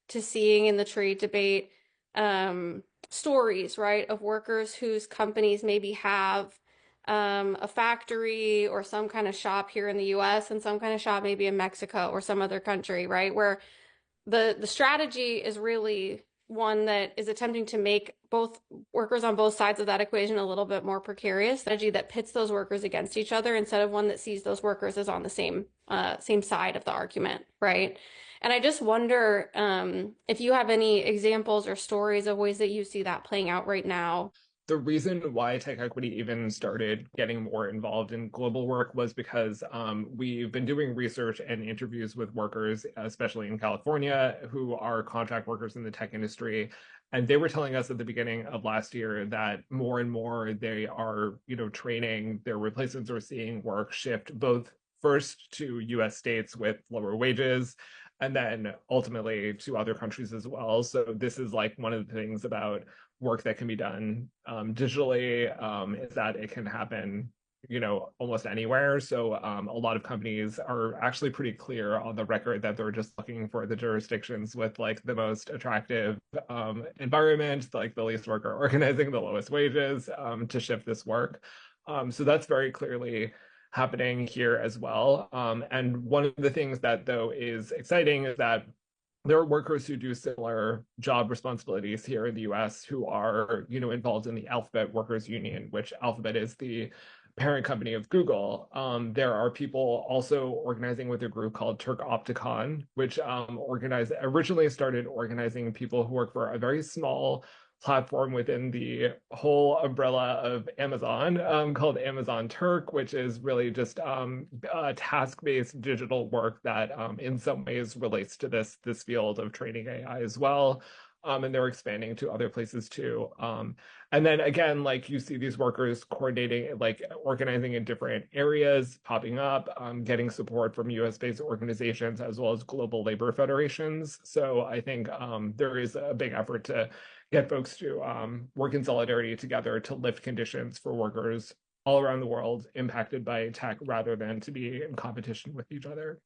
to seeing in the trade debate stories, right, of workers whose companies maybe have a factory or some kind of shop here in the US and some kind of shop maybe in Mexico or some other country, right, where the strategy is really one that is attempting to make both workers on both sides of that equation a little bit more precarious, strategy that pits those workers against each other instead of one that sees those workers as on the same side of the argument, right? And I just wonder if you have any examples or stories of ways that you see that playing out right now. The reason why tech equity even started getting more involved in global work was because we've been doing research and interviews with workers, especially in California, who are contract workers in the tech industry. And they were telling us at the beginning of last year that more and more they are, training their replacements or seeing work shift both first to US states with lower wages and then ultimately to other countries as well. So this is like one of the things about work that can be done digitally is that it can happen almost anywhere. So a lot of companies are actually pretty clear on the record that they're just looking for the jurisdictions with like the most attractive environment, like the least worker organizing, the lowest wages to shift this work. So that's very clearly happening here as well. And one of the things that though is exciting is that there are workers who do similar job responsibilities here in the US who are, involved in the Alphabet Workers Union, which Alphabet is the parent company of Google. There are people also organizing with a group called Turk Opticon, which originally started organizing people who work for a very small platform within the whole umbrella of Amazon called Amazon Turk, which is really just task-based digital work that in some ways relates to this field of training AI as well. And they're expanding to other places too. And then again, like you see these workers coordinating, like organizing in different areas, popping up, getting support from US-based organizations as well as global labor federations. So I think there is a big effort to get folks to work in solidarity together to lift conditions for workers all around the world impacted by tech rather than to be in competition with each other.